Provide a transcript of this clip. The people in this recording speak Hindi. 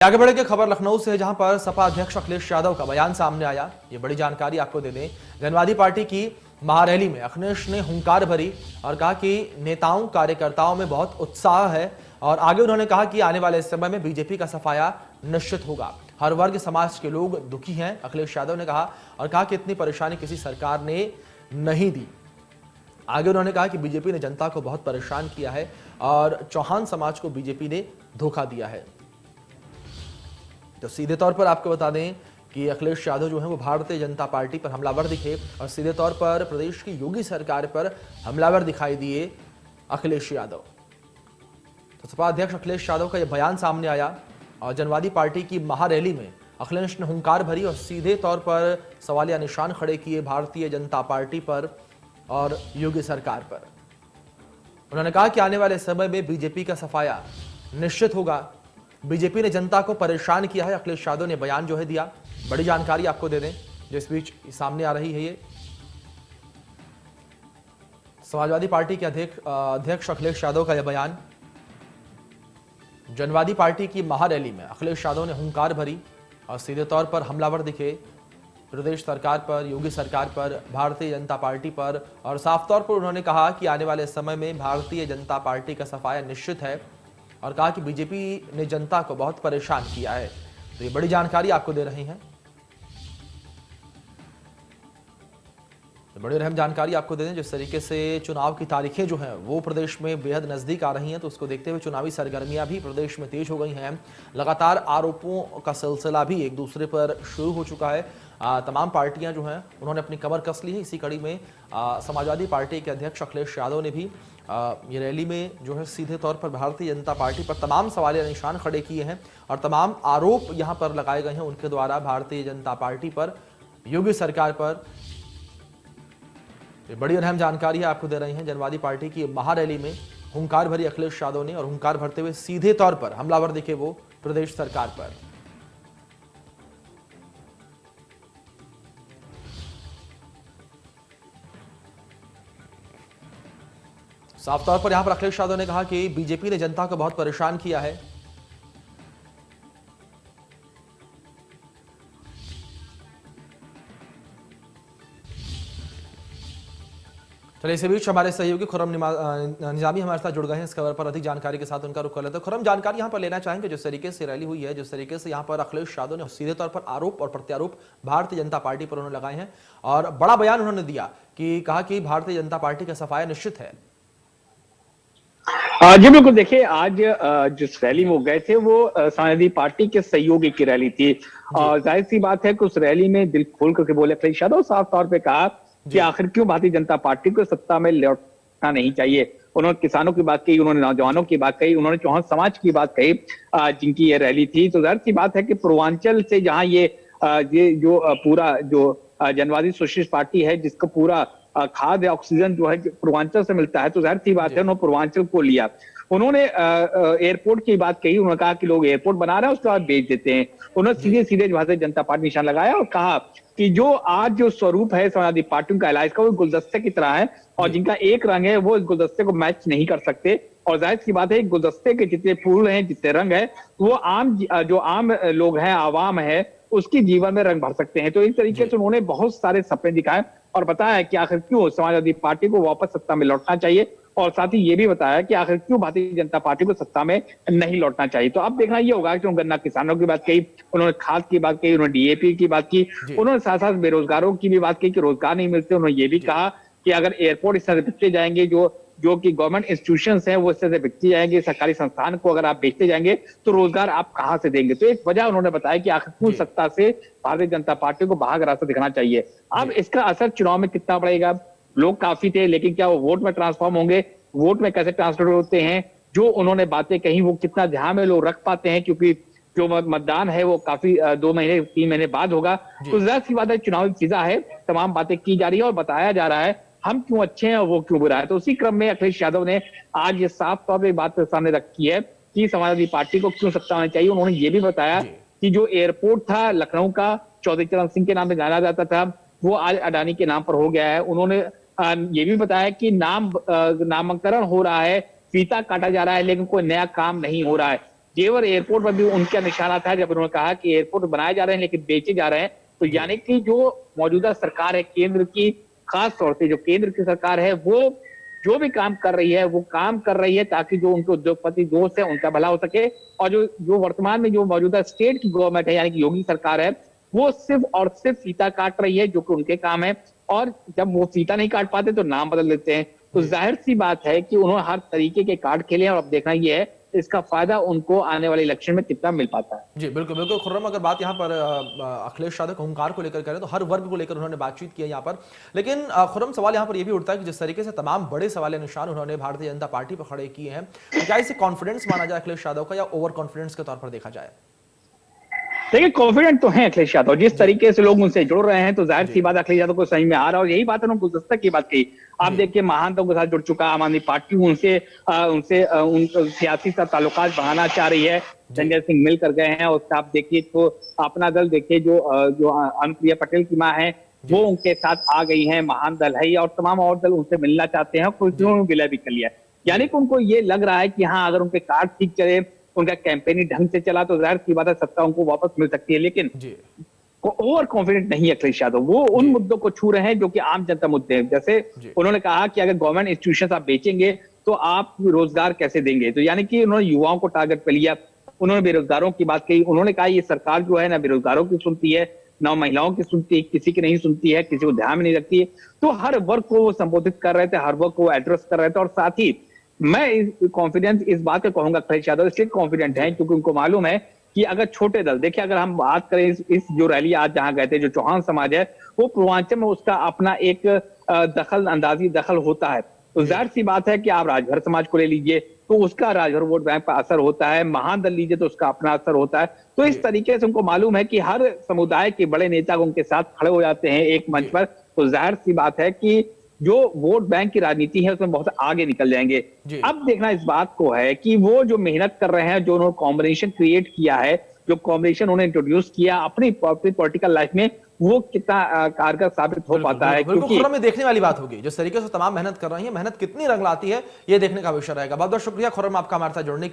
आगे बढ़े के खबर लखनऊ से, जहां पर सपा अध्यक्ष अखिलेश यादव का बयान सामने आया। ये बड़ी जानकारी आपको दे दें। जनवादी पार्टी की महारैली में अखिलेश ने हुंकार भरी और कहा कि नेताओं कार्यकर्ताओं में बहुत उत्साह है और आगे उन्होंने कहा कि आने वाले समय में बीजेपी का सफाया निश्चित होगा। हर वर्ग समाज के लोग दुखी हैं, अखिलेश यादव ने कहा और कहा कि इतनी परेशानी किसी सरकार ने नहीं दी। आगे उन्होंने कहा कि बीजेपी ने जनता को बहुत परेशान किया है और चौहान समाज को बीजेपी ने धोखा दिया है। तो सीधे तौर पर आपको बता दें कि अखिलेश यादव जो है वो भारतीय जनता पार्टी पर हमलावर दिखे और सीधे तौर पर प्रदेश की योगी सरकार पर हमलावर दिखाई दिए अखिलेश यादव। तो सपा अध्यक्ष अखिलेश यादव का यह बयान सामने आया और जनवादी पार्टी की महारैली में अखिलेश ने हुंकार भरी और सीधे तौर पर सवालिया निशान खड़े किए भारतीय जनता पार्टी पर और योगी सरकार पर। उन्होंने कहा कि आने वाले समय में बीजेपी का सफाया निश्चित होगा। बीजेपी ने जनता को परेशान किया है, अखिलेश यादव ने बयान जो है दिया। बड़ी जानकारी आपको दे दें जो इस बीच सामने आ रही है। ये समाजवादी पार्टी के अध्यक्ष अखिलेश यादव का यह बयान। जनवादी पार्टी की महारैली में अखिलेश यादव ने हुंकार भरी और सीधे तौर पर हमलावर दिखे प्रदेश सरकार पर, योगी सरकार पर, भारतीय जनता पार्टी पर और साफ तौर पर उन्होंने कहा कि आने वाले समय में भारतीय जनता पार्टी का सफाया निश्चित है और कहा कि बीजेपी ने जनता को बहुत परेशान किया है। तो ये बड़ी जानकारी आपको दे रहे हैं। तो बड़ी अहम जानकारी आपको दे दें, जिस तरीके से चुनाव की तारीखें जो हैं वो प्रदेश में बेहद नजदीक आ रही हैं, तो उसको देखते हुए चुनावी सरगर्मियां भी प्रदेश में तेज हो गई हैं। लगातार आरोपों का सिलसिला भी एक दूसरे पर शुरू हो चुका है। तमाम पार्टियां जो हैं उन्होंने अपनी कमर कस ली है। इसी कड़ी में समाजवादी पार्टी के अध्यक्ष अखिलेश यादव ने भी ये रैली में जो है सीधे तौर पर भारतीय जनता पार्टी पर तमाम सवालिया निशान खड़े किए हैं और तमाम आरोप यहां पर लगाए गए हैं उनके द्वारा भारतीय जनता पार्टी पर, योगी सरकार पर। ये बड़ी अहम जानकारी है आपको दे रही हैं। जनवादी पार्टी की महारैली में हुंकार भरी अखिलेश यादव ने और हुंकार भरते हुए सीधे तौर पर हमलावर दिखे वो प्रदेश सरकार पर। साफ तौर पर यहां पर अखिलेश यादव ने कहा कि बीजेपी ने जनता को बहुत परेशान किया है। चलिए, इसी बीच हमारे सहयोगी खुर्रम निजामी हमारे साथ जुड़ गए हैं इस खबर पर अधिक जानकारी के साथ। उनका रुख कर लेते हैं। खुर्रम, जानकारी यहां पर लेना चाहेंगे जिस तरीके से रैली हुई है, जिस तरीके से यहां पर अखिलेश यादव ने सीधे तौर पर आरोप और प्रत्यारोप भारतीय जनता पार्टी पर उन्होंने लगाए हैं और बड़ा बयान उन्होंने दिया कि कहा कि भारतीय जनता पार्टी का सफाया निश्चित है। जी बिल्कुल, देखिए आज जिस रैली में वो गए थे वो समाजवादी पार्टी के सहयोगी की रैली थी और जाहिर सी बात है कि उस रैली में दिल खोल करके बोले अखिलेश यादव, साफ तौर पे कहा कि आखिर क्यों भारतीय जनता पार्टी को सत्ता में लौटना नहीं चाहिए। उन्होंने किसानों की बात कही, उन्होंने नौजवानों की बात कही, उन्होंने चौहान समाज की बात कही जिनकी ये रैली थी। तो जाहिर सी बात है कि पूर्वांचल से जहां ये जो पूरा जो जनवादी सोशलिस्ट पार्टी है जिसको पूरा खाद्य ऑक्सीजन जो है पूर्वांचल से मिलता है, तो जाहिर सी बात है उन्होंने पूर्वांचल को लिया। उन्होंने एयरपोर्ट की बात कही, उन्होंने कहा कि लोग एयरपोर्ट बना रहे हैं उसके बाद बेच देते हैं। उन्होंने सीधे सीधे भारतीय जनता पार्टी निशान लगाया और कहा कि जो आज जो स्वरूप है समाजवादी पार्टियों का इलाज का वो गुलदस्ते की तरह है और जिनका एक रंग है वो इस गुलदस्ते को मैच नहीं कर सकते। और जाहिर सी बात है गुलदस्ते के जितने फूल हैं, जितने रंग है, वो जो आम लोग हैं, आवाम है, उसकी जीवन में रंग भर सकते हैं। तो इस तरीके से उन्होंने बहुत सारे सपने दिखाए और बताया कि आखिर क्यों समाजवादी पार्टी को वापस सत्ता में लौटना चाहिए और साथ ही ये भी बताया कि आखिर क्यों भारतीय जनता पार्टी को सत्ता में नहीं लौटना चाहिए। तो अब देखना ये होगा कि गन्ना किसानों की बात कही, उन्होंने खाद की बात कही, उन्होंने डीएपी की बात की, उन्होंने साथ साथ बेरोजगारों की भी बात की कि रोजगार नहीं मिलते। उन्होंने ये भी कहा कि अगर एयरपोर्ट इस तरह से बिकते जाएंगे, जो कि गवर्नमेंट इंस्टीट्यूशंस हैं वो इस तरह से बिकते जाएंगे, सरकारी संस्थान को अगर आप बेचते जाएंगे तो रोजगार आप कहां से देंगे। तो एक वजह उन्होंने बताया कि आखिर क्यों सत्ता से भारतीय जनता पार्टी को भाग रास्ता दिखाना चाहिए। अब इसका असर चुनाव में कितना पड़ेगा? लोग काफी थे, लेकिन क्या वो वोट में ट्रांसफॉर्म होंगे? वोट में कैसे ट्रांसफर होते हैं? जो उन्होंने बातें कही वो कितना ध्यान में लोग रख पाते हैं, क्योंकि जो मतदान है वो काफी 2 महीने 3 महीने बाद होगा। तो जाहिर सी बात है चुनावी फिजा है, तमाम बातें की जा रही है और बताया जा रहा है हम क्यों अच्छे हैं और वो क्यों बुरा है। तो उसी क्रम में अखिलेश यादव ने आज ये साफ तौर पर बात सामने रखी है कि समाजवादी पार्टी को क्यों सत्ता आनी चाहिए। उन्होंने ये भी बताया कि जो एयरपोर्ट था लखनऊ का, चौधरी चरण सिंह के नाम से जाना जाता था, वो आज अडानी के नाम पर हो गया है। उन्होंने ये भी बताया कि नामकरण हो रहा है, फीता काटा जा रहा है, लेकिन कोई नया काम नहीं हो रहा है। जेवर एयरपोर्ट पर भी उनका निशाना था जब उन्होंने कहा कि एयरपोर्ट बनाए जा रहे हैं लेकिन बेचे जा रहे हैं। तो यानी कि जो मौजूदा सरकार है केंद्र की, खास तौर से जो केंद्र की सरकार है, वो जो भी काम कर रही है वो काम कर रही है ताकि जो उनके उद्योगपति दोस्त है उनका भला हो सके। और जो वर्तमान में जो मौजूदा स्टेट की गवर्नमेंट है यानी कि योगी सरकार है, वो सिर्फ और सिर्फ फीता काट रही है, जो कि उनके काम है। और जब वो फीता नहीं काट पाते तो नाम बदल देते हैं। तो जाहिर सी बात है कि उन्होंने हर तरीके के कार्ड खेले हैं और अब देखना यह है इसका फायदा उनको आने वाले इलेक्शन में कितना मिल पाता है। जी बिल्कुल बिल्कुल खुर्रम, अगर बात यहाँ पर अखिलेश यादव हुंकार को लेकर करें तो हर वर्ग को लेकर उन्होंने बातचीत की है यहाँ पर। लेकिन खुर्रम, सवाल यहाँ पर यह भी उठता है कि जिस तरीके से तमाम बड़े सवाल निशान उन्होंने भारतीय जनता पार्टी पर खड़े किए हैं, तो क्या इसे कॉन्फिडेंस माना जाए अखिलेश यादव का, या ओवर कॉन्फिडेंस के तौर पर देखा जाए? देखिए, कॉन्फिडेंट तो है अखिलेश यादव, जिस तरीके से लोग उनसे जुड़ रहे हैं तो जाहिर सी बात अखिलेश यादव को समझ में आ रहा है। और यही बात उन्होंने गुलदस्ता की बात कही। आप देखिए, महानतों के साथ जुड़ चुका आम आदमी पार्टी उनसे सियासी ताल्लुकात बढ़ाना चाह रही है। संजय सिंह मिल कर गए हैं। और आप देखिए तो अपना दल देखिए, जो अनुप्रिया पटेल की मां है वो उनके साथ आ गई है। महान दल है और तमाम और दल उनसे मिलना चाहते हैं। कुछ विलय भी कर लिया। यानी कि उनको ये लग रहा है कि हाँ, अगर उनके कार्ड ठीक चले, उनका कैंपेनिंग ढंग से चला तो जाहिर सी बात है सत्ता उनको वापस मिल सकती है। लेकिन ओवर कॉन्फिडेंट नहीं है अखिलेश यादव। वो उन मुद्दों को छू रहे हैं जो कि आम जनता मुद्दे हैं। जैसे उन्होंने कहा कि अगर गवर्नमेंट इंस्टीट्यूशन आप बेचेंगे तो आप रोजगार कैसे देंगे। तो यानी कि उन्होंने युवाओं को टारगेट पे लिया। उन्होंने बेरोजगारों की बात कही। उन्होंने कहा ये सरकार जो है ना बेरोजगारों की सुनती है, ना महिलाओं की सुनती है, किसी की नहीं सुनती है, किसी को ध्यान में नहीं रखती है। तो हर वर्ग को वो संबोधित कर रहे थे, हर वर्ग को एड्रेस कर रहे थे। और साथ ही मैं कॉन्फिडेंस इस बात पे कहूंगा अखिलेश यादव इसलिए कॉन्फिडेंट है क्योंकि उनको मालूम है कि अगर छोटे दल, देखिए अगर हम बात करें इस जो रैली आज जहां गए थे, जो चौहान समाज है वो पूर्वांचल में उसका अपना एक दखल होता है। तो जाहिर सी बात है कि आप राजभर समाज को ले लीजिए तो उसका राजभर वोट बैंक पर असर होता है। महान दल लीजिए तो उसका अपना असर होता है। तो इस तरीके से उनको मालूम है कि हर समुदाय के बड़े नेता उनके साथ खड़े हो जाते हैं एक मंच पर। तो जाहिर सी बात है कि जो वोट बैंक की राजनीति है उसमें बहुत आगे निकल जाएंगे। अब देखना इस बात को है कि वो जो मेहनत कर रहे हैं, जो उन्होंने कॉम्बिनेशन क्रिएट किया है, जो कॉम्बिनेशन उन्होंने इंट्रोड्यूस किया अपनी पॉलिटिकल लाइफ में, वो कितना कारगर साबित हो पाता है। क्योंकि खुर्रम में देखने वाली बात होगी जिस तरीके से तमाम मेहनत कर रही है, मेहनत कितनी रंग लाती है, ये देखने का विषय रहेगा। बहुत बहुत शुक्रिया खुर्रम आपका हमारे साथ जुड़ने के